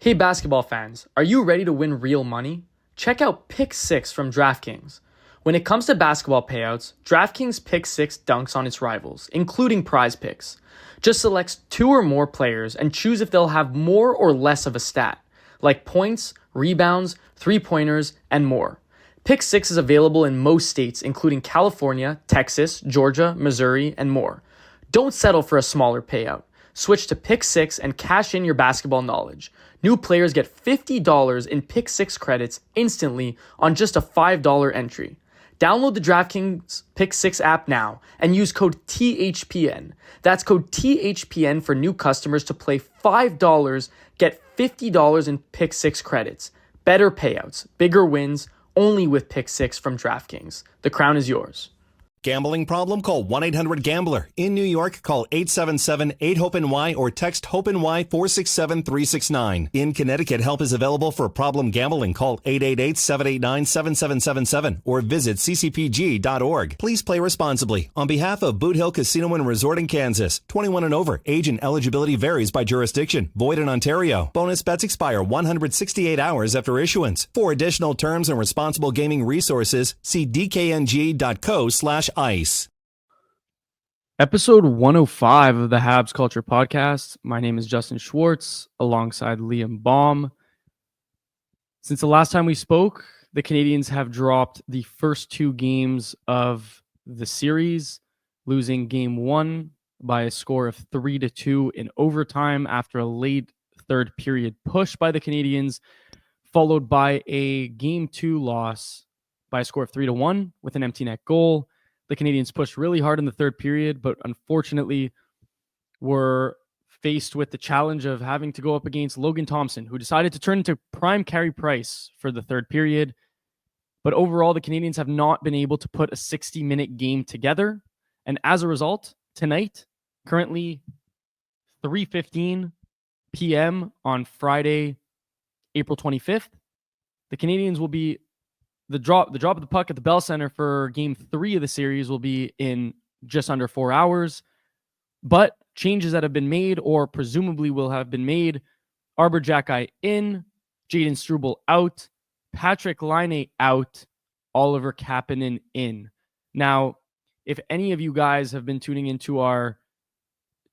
Hey basketball fans, are you ready to win real money? Check out Pick 6 from DraftKings. When it comes to basketball payouts, DraftKings Pick 6 dunks on its rivals, including prize picks. Just select two or more players and choose if they'll have more or less of a stat, like points, rebounds, three-pointers, and more. Pick 6 is available in most states, including California, Texas, Georgia, Missouri, and more. Don't settle for a smaller payout. Switch to Pick 6 and cash in your basketball knowledge. New players get $50 in Pick 6 credits instantly on just a $5 entry. Download the DraftKings Pick 6 app now and use code THPN. That's code THPN for new customers to play $5, get $50 in Pick 6 credits. Better payouts, bigger wins, only with Pick 6 from DraftKings. The crown is yours. Gambling problem? Call 1-800-GAMBLER. In New York, call 877-8-HOPE-NY or text HOPE-NY 467-369. In Connecticut, help is available for problem gambling. Call 888-789-7777 or visit ccpg.org. Please play responsibly. On behalf of Boot Hill Casino and Resort in Kansas, 21 and over. Age and eligibility varies by jurisdiction. Void in Ontario. Bonus bets expire 168 hours after issuance. For additional terms and responsible gaming resources, see dkng.co/ice. Episode 105 of the Habs Culture Podcast. My name is Justin Schwartz, alongside Liam Baum. Since the last time we spoke, the Canadiens have dropped the first two games of the series, losing game one by a score of 3-2 in overtime after a late third period push by the Canadiens, followed by a game two loss by a score of 3-1 with an empty net goal. The Canadiens pushed really hard in the third period, but unfortunately were faced with the challenge of having to go up against Logan Thompson, who decided to turn into prime Carey Price for the third period. But overall, the Canadiens have not been able to put a 60-minute game together. And as a result, tonight, currently 3:15 p.m. on Friday, April 25th, the Canadiens will be the drop of the puck at the Bell Center for game 3 of the series will be in just under 4 hours. But changes that have been made or presumably will have been made: Arbor Xhekaj in, Jaden Struble out, Patrick Laine out, Oliver Kapanen in. Now, if any of you guys have been tuning into our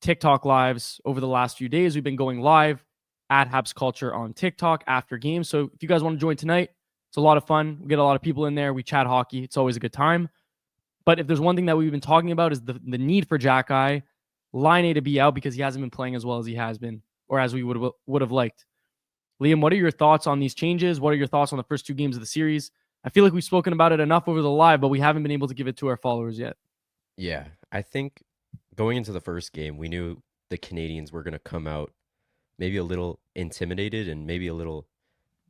TikTok lives over the last few days, we've been going live at Habs Culture on TikTok after games. So if you guys want to join tonight, it's a lot of fun. We get a lot of people in there. We chat hockey. It's always a good time. But if there's one thing that we've been talking about is the need for Xhekaj, Laine to be out because he hasn't been playing as well as he has been, or as we would have liked. Liam, what are your thoughts on these changes? What are your thoughts on the first two games of the series? I feel like we've spoken about it enough over the live, but we haven't been able to give it to our followers yet. Yeah, I think going into the first game, we knew the Canadiens were going to come out maybe a little intimidated and maybe a little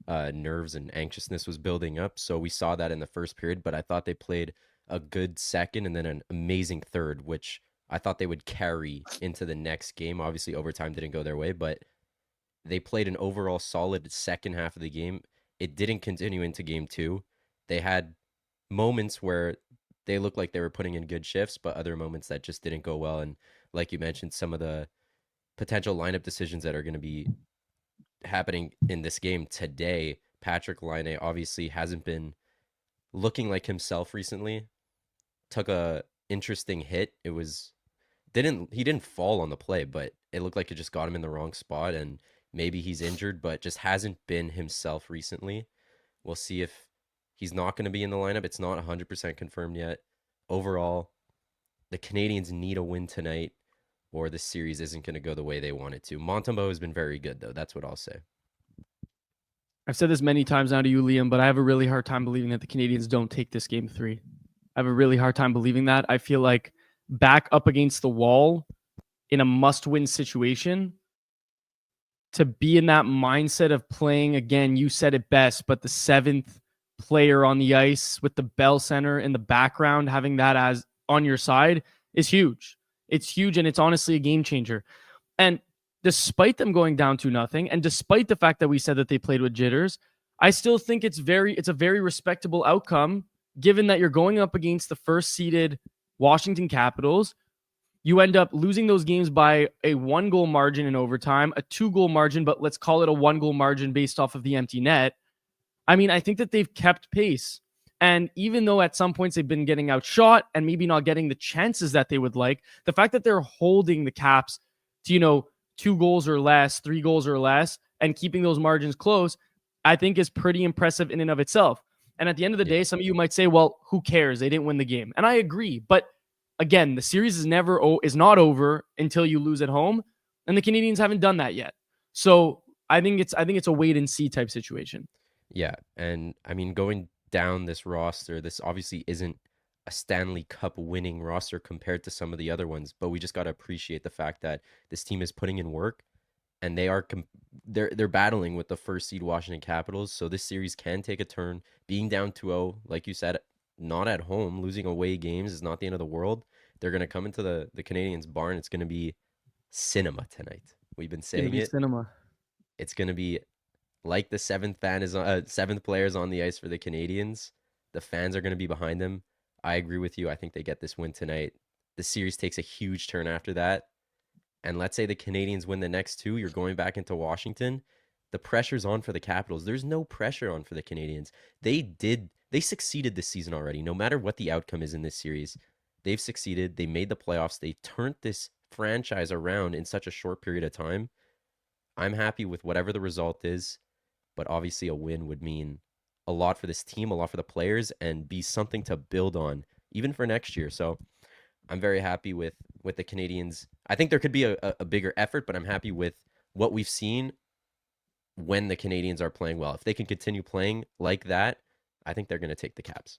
nerves and anxiousness was building up. So we saw that in the first period, but I thought they played a good second and then an amazing third, which I thought they would carry into the next game. Obviously, overtime didn't go their way, but they played an overall solid second half of the game. It didn't continue into game two. They had moments where they looked like they were putting in good shifts, but other moments that just didn't go well. And like you mentioned, some of the potential lineup decisions that are going to be happening in this game today. Patrick Laine obviously hasn't been looking like himself recently. Took a interesting hit. He didn't fall on the play, but it looked like it just got him in the wrong spot, and maybe he's injured, but just hasn't been himself recently. We'll see if he's not going to be in the lineup. It's not 100% confirmed yet. Overall, the Canadiens need a win tonight, or this series isn't going to go the way they want it to. Montembeault has been very good, though. That's what I'll say. I've said this many times now to you, Liam, but I have a really hard time believing that the Canadiens don't take this game 3. I have a really hard time believing that. I feel like back up against the wall in a must-win situation, to be in that mindset of playing, again, you said it best, but the 7th player on the ice with the Bell Center in the background, having that as on your side is huge. It's huge, and it's honestly a game changer. And despite them going down 2-0, and despite the fact that we said that they played with jitters, I still think it's a very respectable outcome, given that you're going up against the first-seeded Washington Capitals, you end up losing those games by a 1-goal margin in overtime, a 2-goal margin, but let's call it a 1-goal margin based off of the empty net. I mean, I think that they've kept pace. And even though at some points they've been getting outshot and maybe not getting the chances that they would like, the fact that they're holding the Caps to, 2 goals or less, 3 goals or less, and keeping those margins close, I think is pretty impressive in and of itself. And at the end of the day, some of you might say, well, who cares? They didn't win the game. And I agree. But again, the series is not over until you lose at home. And the Canadiens haven't done that yet. So I think it's a wait and see type situation. Yeah. And I mean, going down this roster, this obviously isn't a Stanley Cup winning roster compared to some of the other ones, but we just got to appreciate the fact that this team is putting in work, and they're battling with the first seed Washington Capitals. So this series can take a turn. Being down 2-0, like you said, not at home, losing away games is not the end of the world. They're going to come into the Canadiens barn. It's going to be cinema tonight. We've been saying it. Cinema. It's going to be like the seventh player is on the ice for the Canadiens. The fans are going to be behind them. I agree with you. I think they get this win tonight. The series takes a huge turn after that. And let's say the Canadiens win the next 2, you're going back into Washington. The pressure's on for the Capitals. There's no pressure on for the Canadiens. They succeeded this season already. No matter what the outcome is in this series, they've succeeded. They made the playoffs. They turned this franchise around in such a short period of time. I'm happy with whatever the result is, but obviously a win would mean a lot for this team, a lot for the players, and be something to build on, even for next year. So I'm very happy with the Canadiens. I think there could be a bigger effort, but I'm happy with what we've seen when the Canadiens are playing well. If they can continue playing like that, I think they're going to take the Caps.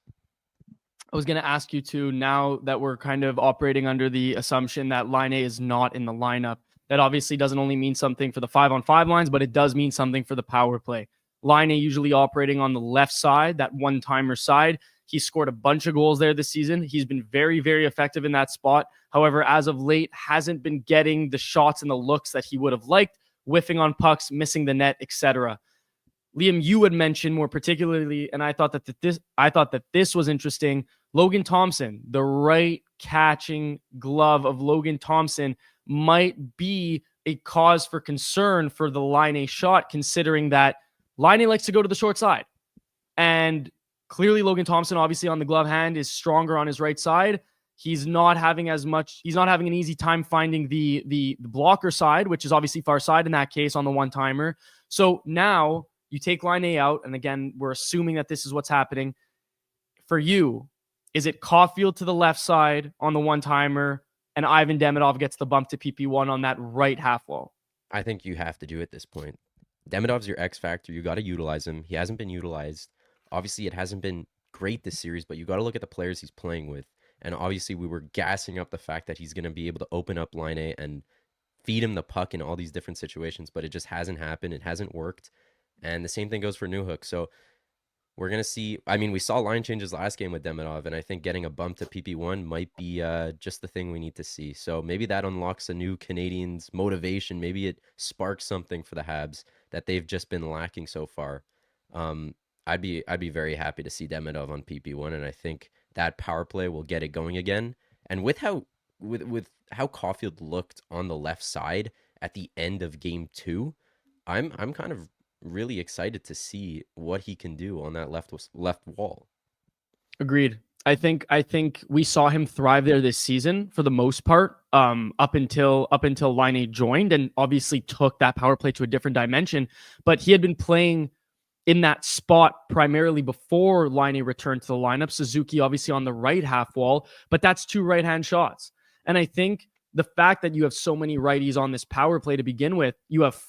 I was going to ask you too, now that we're kind of operating under the assumption that Line A is not in the lineup, that obviously doesn't only mean something for the 5-on-5 lines, but it does mean something for the power play. Line A usually operating on the left side, that one-timer side. He scored a bunch of goals there this season. He's been very, very effective in that spot. However, as of late, hasn't been getting the shots and the looks that he would have liked, whiffing on pucks, missing the net, etc. Liam, you had mentioned more particularly, and I thought that this was interesting. Logan Thompson, the right catching glove of Logan Thompson might be a cause for concern for the Line A shot, considering that Line A likes to go to the short side. And clearly Logan Thompson, obviously on the glove hand, is stronger on his right side. He's not having an easy time finding the blocker side, which is obviously far side in that case on the one-timer. So now you take Line A out, and again, we're assuming that this is what's happening. For you, is it Caulfield to the left side on the one-timer, and Ivan Demidov gets the bump to PP1 on that right half wall? I think you have to do it at this point. Demidov's your X factor. You got to utilize him. He hasn't been utilized. Obviously, it hasn't been great this series, but you got to look at the players he's playing with. And obviously, we were gassing up the fact that he's going to be able to open up Line A and feed him the puck in all these different situations, but it just hasn't happened. It hasn't worked. And the same thing goes for Newhook. So we're going to see. I mean, we saw line changes last game with Demidov, and I think getting a bump to PP1 might be just the thing we need to see. So maybe that unlocks a new Canadiens motivation. Maybe it sparks something for the Habs that they've just been lacking so far. I'd be very happy to see Demidov on PP1, and I think that power play will get it going again. And with how Caulfield looked on the left side at the end of Game 2, I'm kind of really excited to see what he can do on that left wall. Agreed. I think we saw him thrive there this season for the most part, up until Line A joined and obviously took that power play to a different dimension. But he had been playing in that spot primarily before Line A returned to the lineup. Suzuki obviously on the right half wall, but that's 2 right-hand shots. And I think the fact that you have so many righties on this power play to begin with, you have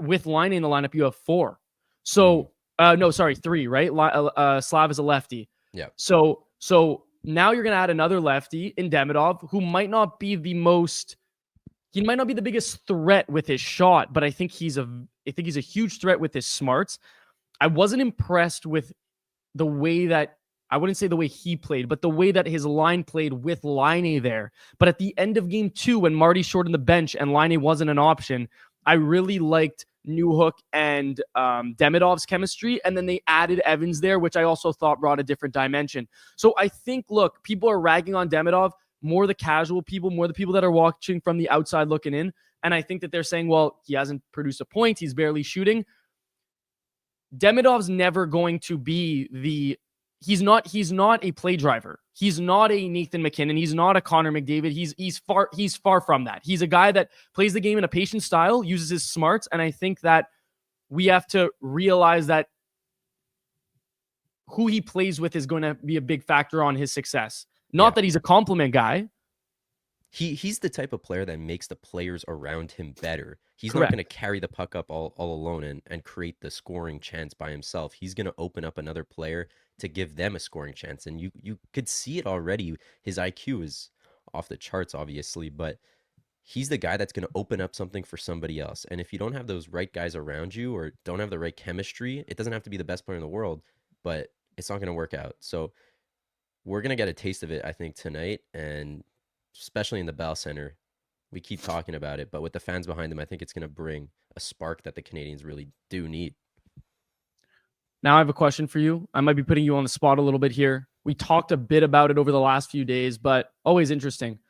with Line A in the lineup, you have 4. So, 3, right? Slav is a lefty. Yeah. So now you're going to add another lefty in Demidov, who might not be the biggest threat with his shot, but I think he's a huge threat with his smarts. I wasn't impressed with the way that, I wouldn't say the way he played, but the way that his line played with Line A there. But at the end of Game 2, when Marty shortened the bench and Line A wasn't an option, I really liked Newhook and Demidov's chemistry, and then they added Evans there, which I also thought brought a different dimension. So I think, look, people are ragging on Demidov. more the casual people, more the people that are watching from the outside looking in. And I think that they're saying, well, he hasn't produced a point. He's barely shooting. Demidov's never going to be he's not a play driver. He's not a Nathan McKinnon. He's not a Connor McDavid. He's far from that. He's a guy that plays the game in a patient style, uses his smarts. And I think that we have to realize that who he plays with is going to be a big factor on his success. Not that he's a compliment guy. He's the type of player that makes the players around him better. He's Correct. not going to carry the puck up all alone and create the scoring chance by himself. He's going to open up another player to give them a scoring chance. And you could see it already. His IQ is off the charts, obviously, but he's the guy that's going to open up something for somebody else. And if you don't have those right guys around you or don't have the right chemistry, it doesn't have to be the best player in the world, but it's not going to work out. So we're going to get a taste of it, I think, tonight. And especially in the Bell Center. We keep talking about it, but with the fans behind them, I think it's going to bring a spark that the Canadiens really do need. Now I have a question for you. I might be putting you on the spot a little bit here. We talked a bit about it over the last few days, but always interesting.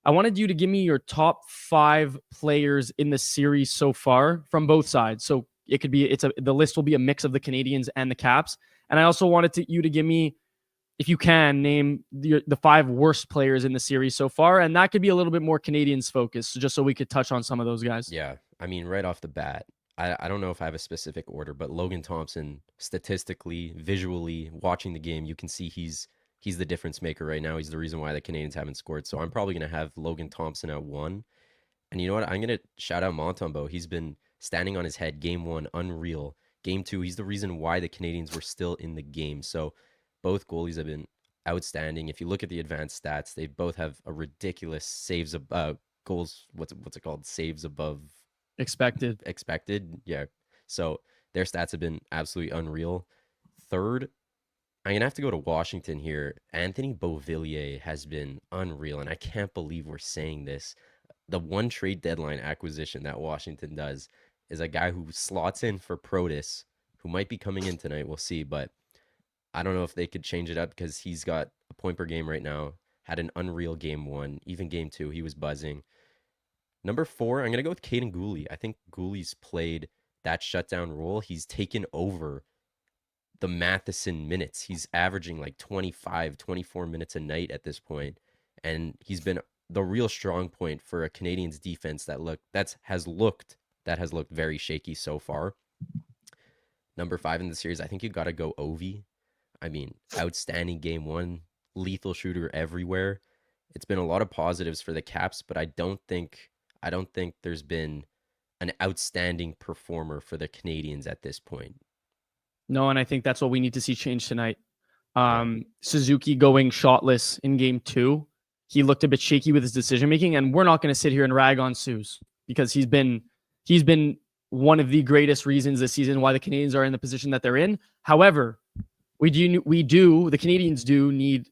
I wanted you to give me your top 5 players in the series so far from both sides. So it could be, the list will be a mix of the Canadiens and the Caps. And I also wanted you to give me, if you can, name the 5 worst players in the series so far. And that could be a little bit more Canadiens focused, just so we could touch on some of those guys. Yeah. I mean, right off the bat, I don't know if I have a specific order, but Logan Thompson, statistically, visually, watching the game, you can see he's the difference maker right now. He's the reason why the Canadiens haven't scored. So I'm probably going to have Logan Thompson at 1. And you know what? I'm going to shout out Montembeault. He's been standing on his head. Game 1, unreal. Game 2, he's the reason why the Canadiens were still in the game. So both goalies have been outstanding. If you look at the advanced stats, they both have a ridiculous saves goals. What's it called? Saves above expected. Yeah. So their stats have been absolutely unreal. Third, I'm gonna have to go to Washington here. Anthony Beauvillier has been unreal, and I can't believe we're saying this. The one trade deadline acquisition that Washington does is a guy who slots in for Protas, who might be coming in tonight. We'll see, but I don't know if they could change it up because he's got a point per game right now. Had an unreal game 1, even game 2, he was buzzing. Number 4, I'm going to go with Caden Gooley. I think Gooley's played that shutdown role. He's taken over the Matheson minutes. He's averaging like 25, 24 minutes a night at this point. And he's been the real strong point for a Canadiens defense that has looked very shaky so far. Number 5 in the series, I think you got to go Ovi. I mean, outstanding game 1, lethal shooter everywhere. It's been a lot of positives for the Caps, but I don't think there's been an outstanding performer for the Canadiens at this point. No, and I think that's what we need to see change tonight. Suzuki going shotless in game 2. He looked a bit shaky with his decision making, and we're not going to sit here and rag on Suze because he's been one of the greatest reasons this season why the Canadiens are in the position that they're in. However, the Canadiens do need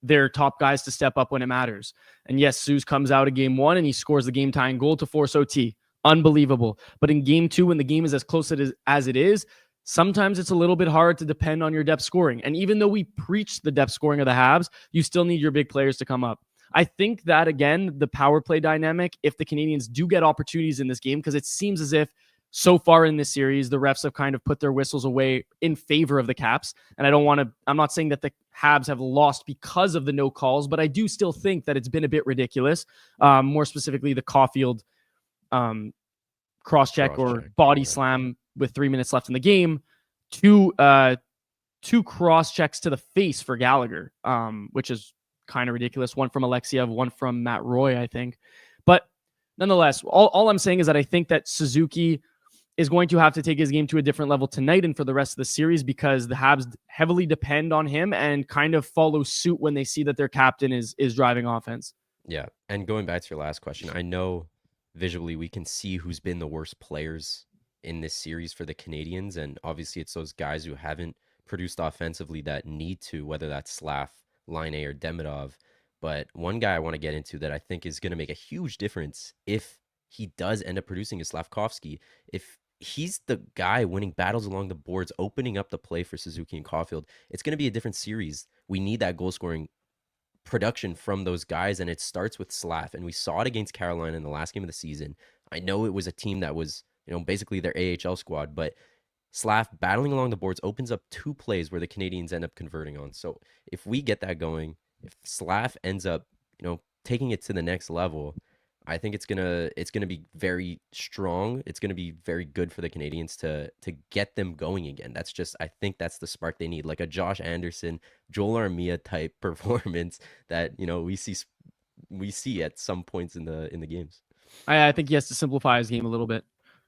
their top guys to step up when it matters. And yes, Suze comes out of game 1 and he scores the game tying goal to force OT. Unbelievable. But in game 2, when the game is as close as it is, sometimes it's a little bit hard to depend on your depth scoring. And even though we preach the depth scoring of the Habs, you still need your big players to come up. I think that, again, the power play dynamic, if the Canadiens do get opportunities in this game, because it seems as if so far in this series, the refs have kind of put their whistles away in favor of the Caps. And I'm not saying that the Habs have lost because of the no calls, but I do still think that it's been a bit ridiculous. More specifically, the Caulfield cross-check or body slam with 3 minutes left in the game. Two cross-checks to the face for Gallagher, which is kind of ridiculous. One from Alexiev, one from Matt Roy, I think. But nonetheless, all I'm saying is that I think that Suzuki is going to have to take his game to a different level tonight and for the rest of the series because the Habs heavily depend on him and kind of follow suit when they see that their captain is driving offense. Yeah, and going back to your last question, I know visually we can see who's been the worst players in this series for the Canadiens, and obviously it's those guys who haven't produced offensively that need to, whether that's Slav, Line A, or Demidov. But one guy I want to get into that I think is going to make a huge difference if he does end up producing is Slavkovsky. If he's the guy winning battles along the boards, opening up the play for Suzuki and Caulfield, it's going to be a different series. We need that goal-scoring production from those guys, and it starts with Slav. And we saw it against Carolina in the last game of the season. I know it was a team that was, basically their AHL squad, but Slav battling along the boards opens up 2 plays where the Canadians end up converting on. So if we get that going, if Slav ends up, taking it to the next level, I think it's gonna be very strong. It's gonna be very good for the Canadians to get them going again. I think that's the spark they need, like a Josh Anderson, Joel Armia type performance that we see at some points in the games. I think he has to simplify his game a little bit.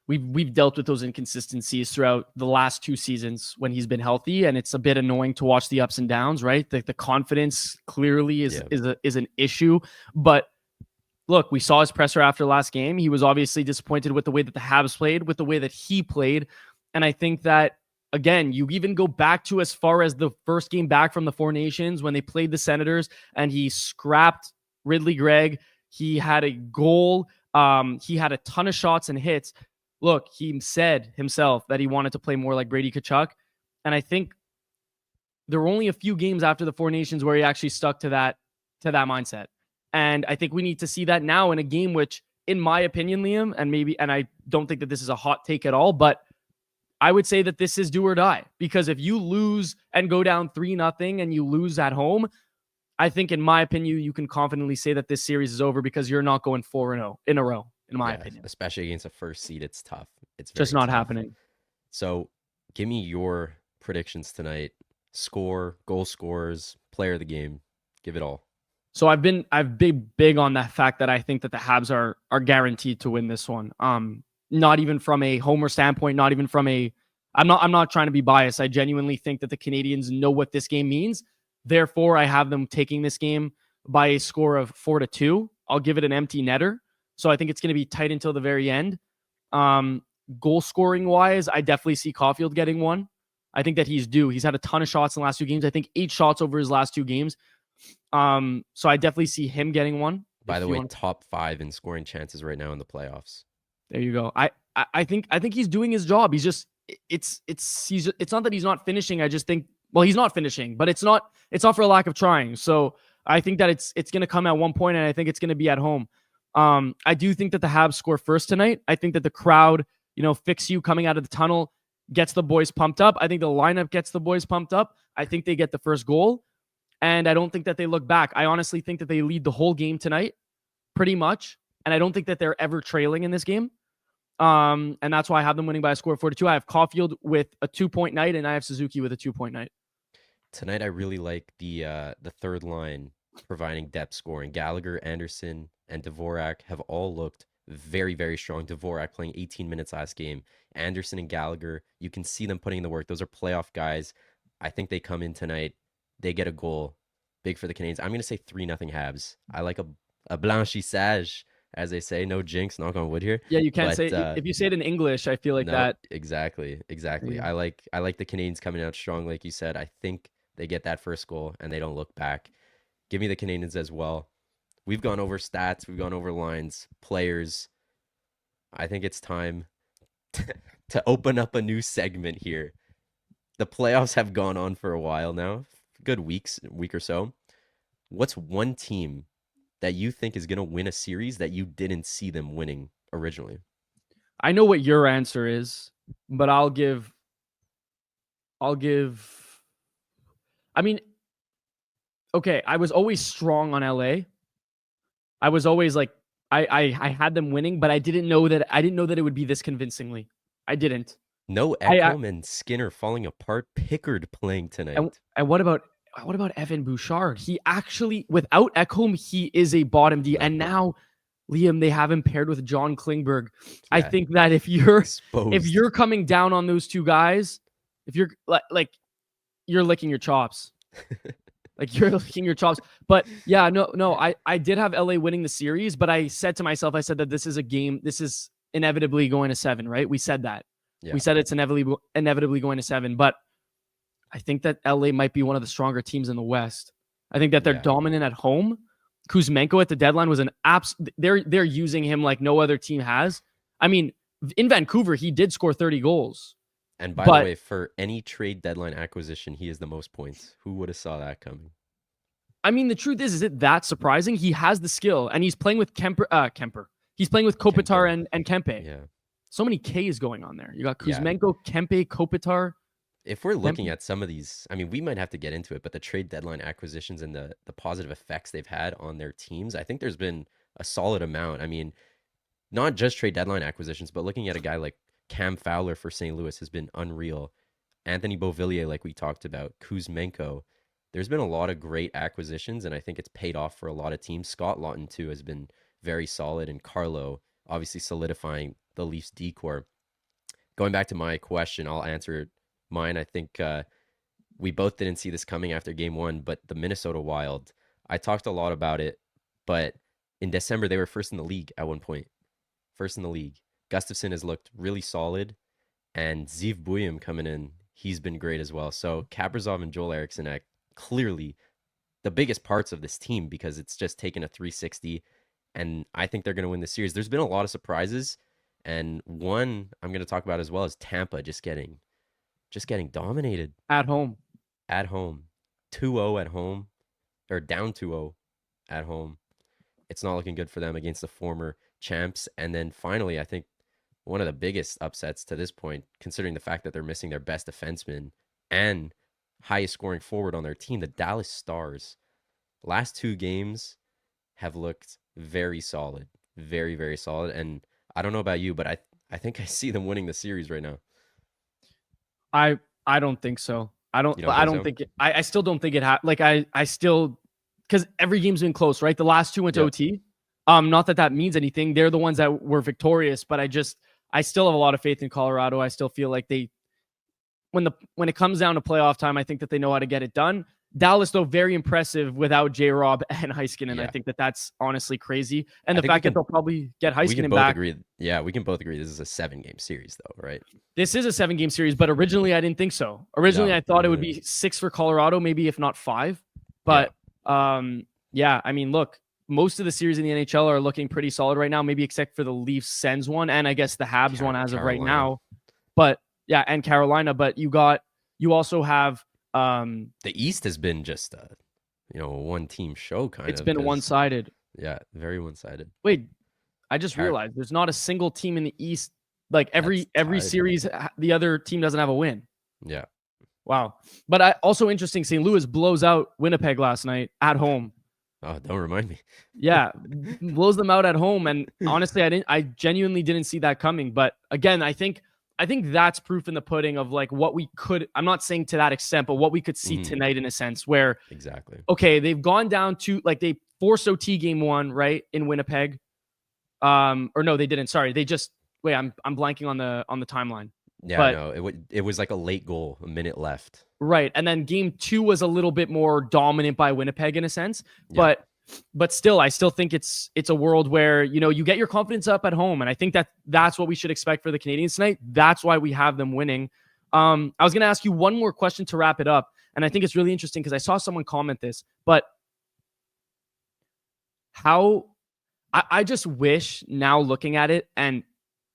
We've dealt with those inconsistencies throughout the last 2 seasons when he's been healthy, and it's a bit annoying to watch the ups and downs, right? The confidence clearly is an issue. But look, we saw his presser after last game. He was obviously disappointed with the way that the Habs played, with the way that he played. And I think that, again, you even go back to as far as the first game back from the Four Nations when they played the Senators and he scrapped Ridley Gregg. He had a goal. He had a ton of shots and hits. Look, he said himself that he wanted to play more like Brady Tkachuk. And I think there were only a few games after the Four Nations where he actually stuck to that mindset. And I think we need to see that now in a game which, in my opinion, Liam, and I don't think that this is a hot take at all, but I would say that this is do or die. Because if you lose and go down 3-0 and you lose at home, I think, in my opinion, you can confidently say that this series is over because you're not going 4-0 in a row, in my opinion. Especially against a first seed, it's tough. It's just not happening. So give me your predictions tonight. Score, goal scorers, player of the game. Give it all. So I've been big on that fact that I think that the Habs are guaranteed to win this one. Not even from a homer standpoint, not even from I'm not trying to be biased. I genuinely think that the Canadians know what this game means. Therefore, I have them taking this game by a score of 4-2. I'll give it an empty netter. So I think it's going to be tight until the very end. Goal scoring wise, I definitely see Caulfield getting one. I think that he's due. He's had a ton of shots in the last 2 games. I think 8 shots over his last 2 games. So I definitely see him getting one. By the way, top 5 in scoring chances right now in the playoffs. There you go. I think he's doing his job. He's just it's not that he's not finishing. I just think, well, he's not finishing, but it's not for a lack of trying. So I think that it's going to come at one point, and I think it's going to be at home. I do think that the Habs score first tonight. I think that the crowd, fix you coming out of the tunnel, gets the boys pumped up. I think the lineup gets the boys pumped up. I think they get the first goal, and I don't think that they look back. I honestly think that they lead the whole game tonight, pretty much, and I don't think that they're ever trailing in this game. And that's why I have them winning by a score of 4-2. I have Caulfield with a 2-point night, and I have Suzuki with a 2-point night. Tonight, I really like the third line providing depth scoring. Gallagher, Anderson, and Dvorak have all looked very, very strong. Dvorak playing 18 minutes last game. Anderson and Gallagher, you can see them putting in the work. Those are playoff guys. I think they come in tonight. They get a goal. Big for the Canadiens. I'm going to say 3-0 Habs. I like a blanchissage, as they say. No jinx, knock on wood here. Yeah, you can't say if you say it in English, I feel like that. Exactly. Yeah. I like the Canadiens coming out strong, like you said. I think they get that first goal and they don't look back. Give me the Canadiens as well. We've gone over stats, we've gone over lines, players. I think it's time to open up a new segment here. The playoffs have gone on for a while now, good week or so. What's one team that you think is going to win a series that you didn't see them winning originally? I know what your answer is, but I'll give. I mean, okay, I was always strong on LA. I was always like, I had them winning, but I didn't know that it would be this convincingly. I didn't. No Ekholm and Skinner falling apart. Pickard playing tonight. And what about Evan Bouchard? He actually, without Ekholm, he is a bottom D. And now, Liam, they have him paired with John Klingberg. Yeah. I think that if you're coming down on those 2 guys, if you're like you're licking your chops. Like you're licking your chops. But yeah, no, I did have LA winning the series, but I said to myself, that this is a game, this is inevitably going to 7, right? We said that. Yeah. We said it's inevitably going to 7, but I think that LA might be one of the stronger teams in the West. I think that they're dominant at home. Kuzmenko at the deadline was they're using him like no other team has. I mean, in Vancouver, he did score 30 goals. And by the way, for any trade deadline acquisition, he is the most points. Who would have saw that coming? I mean, the truth is it that surprising? He has the skill, and he's playing with Kemper. He's playing with Kopitar Kempe. and Kempe. Yeah. So many K's going on there. You got Yeah. Kuzmenko, Kempe, Kopitar. If we're looking Kempe. at some of these, I mean, we might have to get into it, but the trade deadline acquisitions and the positive effects they've had on their teams, I think there's been a solid amount. I mean, not just trade deadline acquisitions, but looking at a guy like Cam Fowler for St. Louis has been unreal. Anthony Beauvillier, like we talked about, Kuzmenko. There's been a lot of great acquisitions, and I think it's paid off for a lot of teams. Scott Lawton, too, has been very solid, and Carlo obviously solidifying the Leafs decor. Going back to my question, I'll answer mine. I think we both didn't see this coming after game one, but the Minnesota Wild, I talked a lot about it, but in December, they were first in the league at one point. First in the league. Gustafsson has looked really solid, and Ziv Buyum coming in, he's been great as well. So Kaprizov and Joel Eriksson are clearly the biggest parts of this team because it's just taken a 360, and I think they're going to win this series. There's been a lot of surprises, and one I'm going to talk about as well is Tampa just getting dominated At home. at home. 2-0 at home, or down 2-0 at home. It's not looking good for them against the former champs. And then finally, I think one of the biggest upsets to this point, considering the fact that they're missing their best defenseman and highest scoring forward on their team, the Dallas Stars. Last two games have looked very solid, very, very solid. And I don't know about you, but I think I see them winning the series right now. I don't think so. I don't so? think it, I still don't think it like I still, because every game's been close, right? The last two went to Yep. OT. Not that means anything. They're the ones that were victorious, but I still have a lot of faith in Colorado. I still feel like when it comes down to playoff time, I think that they know how to get it done. Dallas, though, very impressive without J-Rob and Heiskanen. Yeah. I think that's honestly crazy. And I the think fact that they'll probably get Heiskanen back. Agree. Yeah, we can both agree this is a 7-game series, though, right? This is a 7-game series, but originally I didn't think so. Originally, I thought it would be 6 for Colorado, maybe if not 5. But yeah, I mean, look, most of the series in the NHL are looking pretty solid right now, maybe except for the Leafs Sens one, and I guess the Habs one as of right now. But yeah, and Carolina. But you also have the East has been just a one-team show kind of. It's been one-sided. Yeah, very one-sided. Wait, I just realized there's not a single team in the East. Like every series, the other team doesn't have a win. Yeah. Wow. But also interesting, St. Louis blows out Winnipeg last night at home. Oh, don't remind me. Yeah, blows them out at home. And honestly, I genuinely didn't see that coming. But again, I think that's proof in the pudding of like what we could. I'm not saying to that extent, but what we could see tonight in a sense where exactly. Okay, they've gone down to like they forced OT game 1 right in Winnipeg. Or no, they didn't. Sorry, they just wait. I'm blanking on the timeline. Yeah, but, no, it was like a late goal, a minute left. Right. And then game 2 was a little bit more dominant by Winnipeg in a sense. Yeah. But still, I still think it's a world where, you get your confidence up at home. And I think that's what we should expect for the Canadiens tonight. That's why we have them winning. I was going to ask you one more question to wrap it up. And I think it's really interesting because I saw someone comment this, but I just wish now looking at it, and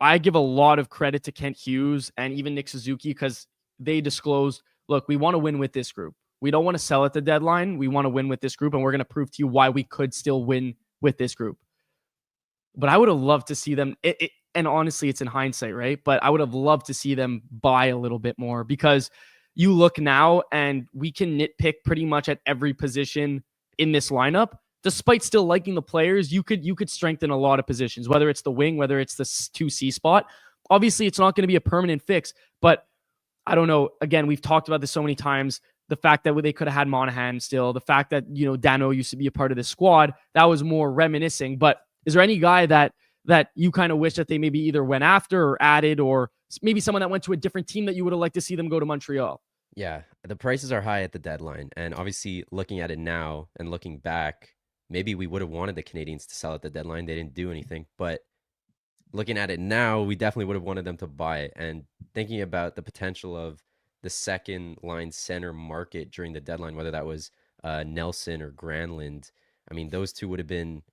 I give a lot of credit to Kent Hughes and even Nick Suzuki because they disclosed, look, we want to win with this group. We don't want to sell at the deadline. We want to win with this group, and we're going to prove to you why we could still win with this group. But I would have loved to see them, and honestly, it's in hindsight, right? But I would have loved to see them buy a little bit more because you look now and we can nitpick pretty much at every position in this lineup. Despite still liking the players, you could strengthen a lot of positions, whether it's the wing, whether it's the 2C spot. Obviously, it's not going to be a permanent fix, but I don't know. Again, we've talked about this so many times. The fact that they could have had Monahan still, the fact that, Dano used to be a part of this squad, that was more reminiscing. But is there any guy that you kind of wish that they maybe either went after or added, or maybe someone that went to a different team that you would have liked to see them go to Montreal? Yeah, the prices are high at the deadline. And obviously, looking at it now and looking back, maybe we would have wanted the Canadiens to sell at the deadline. They didn't do anything. But looking at it now, we definitely would have wanted them to buy it. And thinking about the potential of the second line center market during the deadline, whether that was Nelson or Granlund, I mean, those two would have been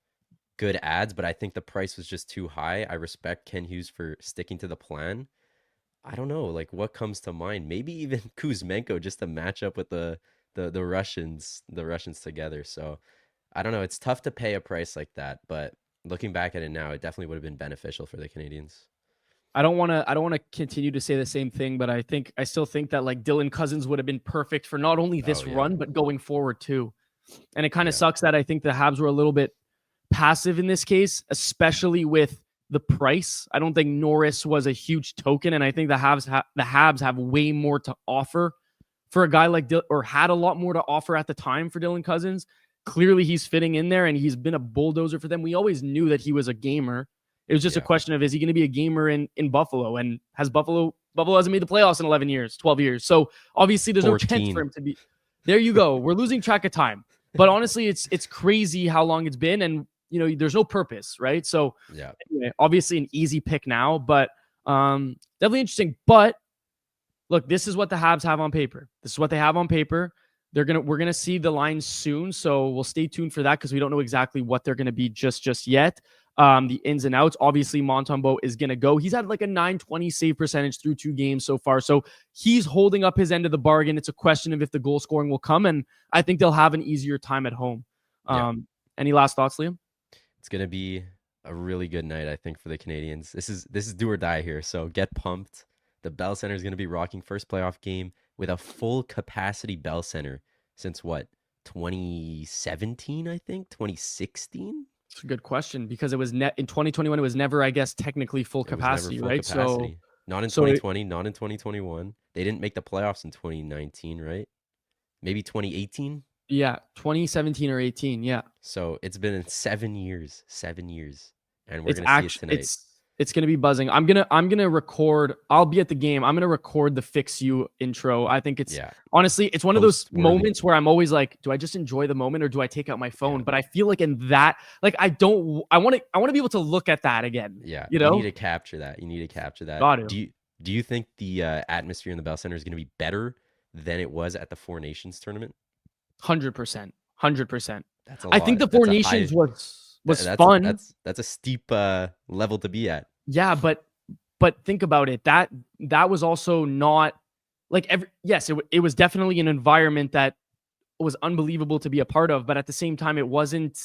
good ads, but I think the price was just too high. I respect Ken Hughes for sticking to the plan. I don't know, like what comes to mind? Maybe even Kuzmenko just to match up with the the Russians together. So I don't know. It's tough to pay a price like that, but looking back at it now, it definitely would have been beneficial for the Canadiens. I don't want to continue to say the same thing, but I still think that like Dylan Cousins would have been perfect for not only this Oh yeah, run but going forward too. And it kind of yeah, sucks that I think the Habs were a little bit passive in this case, especially with the price. I don't think Norris was a huge token, and I think the Habs have way more to offer for a guy like or had a lot more to offer at the time for Dylan Cousins. Clearly, he's fitting in there, and he's been a bulldozer for them. We always knew that he was a gamer. It was just a yeah. question of, is he going to be a gamer in Buffalo? And has Buffalo hasn't made the playoffs in 11 years, 12 years. So obviously there's no chance 14. for him to be. There you go. We're losing track of time. But honestly, it's crazy how long it's been, and there's no purpose, right? So Yeah, anyway, obviously an easy pick now, but definitely interesting. But look, this is what the Habs have on paper. This is what they have on paper. We're gonna see the lines soon, so we'll stay tuned for that because we don't know exactly what they're gonna be just yet. The ins and outs. Obviously, Montembeault is gonna go. He's had like a 920 save percentage through 2 games so far, so he's holding up his end of the bargain. It's a question of if the goal scoring will come, and I think they'll have an easier time at home. yeah. Any last thoughts, Liam? It's gonna be a really good night, I think, for the Canadiens. This is do or die here. So get pumped. The Bell Center is gonna be rocking first playoff game with a full capacity Bell Center since what 2017, I think 2016. It's a good question because it was in 2021. It was never, I guess, technically full It was never capacity, full right? capacity. Not in So 2020, not in 2021. They didn't make the playoffs in 2019, right? Maybe 2018. yeah, 2017 or 18. Yeah, So it's been in 7 years, and we're it's gonna see it actually tonight. it's gonna be buzzing. I'm gonna record. I'll be at the game. I'm gonna record the Fix You intro. I think it's Yeah, honestly, it's one of those post-worthy. moments where I'm always like, do I just enjoy the moment or do I take out my phone? Yeah. But I feel like in that, like I don't. I want to be able to look at that again. Yeah, You you know, need to capture that. You need to capture that. got to. Do you think the atmosphere in the Bell Center is going to be better than it was at the Four Nations tournament? 100%. 100%. That's a I lot. think the That's Four a Nations high. was That's fun. that's a steep level to be at. Yeah, but think about it. That was also not like yes, it was definitely an environment that was unbelievable to be a part of, but at the same time it wasn't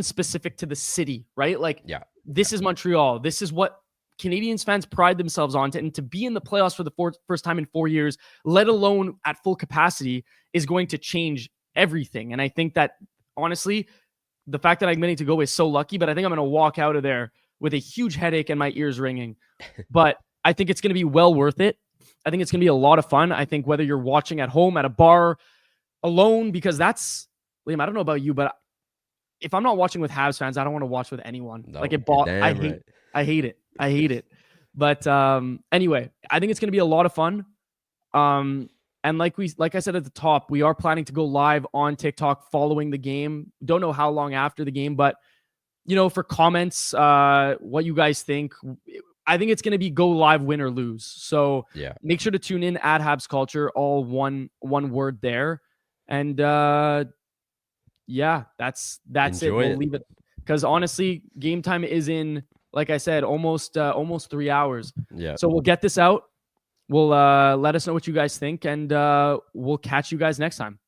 specific to the city, right? Like Yeah, this is Montreal. This is what Canadiens fans pride themselves on, and to be in the playoffs for the first time in 4 years, let alone at full capacity, is going to change everything. And I think that honestly, the fact that I'm getting to go is so lucky, but I think I'm going to walk out of there with a huge headache and my ears ringing. But I think it's going to be well worth it. I think it's going to be a lot of fun. I think whether you're watching at home, at a bar, alone, because that's, Liam, I don't know about you, but if I'm not watching with Habs fans, I don't want to watch with anyone. no, Like you're I damn hate right. I hate it. I hate it. But anyway, I think it's going to be a lot of fun. And like I said at the top, we are planning to go live on TikTok following the game. Don't know how long after the game, but for comments, what you guys think. I think it's going to be go live, win or lose. So Yeah, make sure to tune in at Habs Culture, all one word there. And yeah, that's it. enjoy We'll it. leave it because honestly, game time is in, like I said, almost 3 hours. Yeah, So we'll get this out. We'll let us know what you guys think, and we'll catch you guys next time.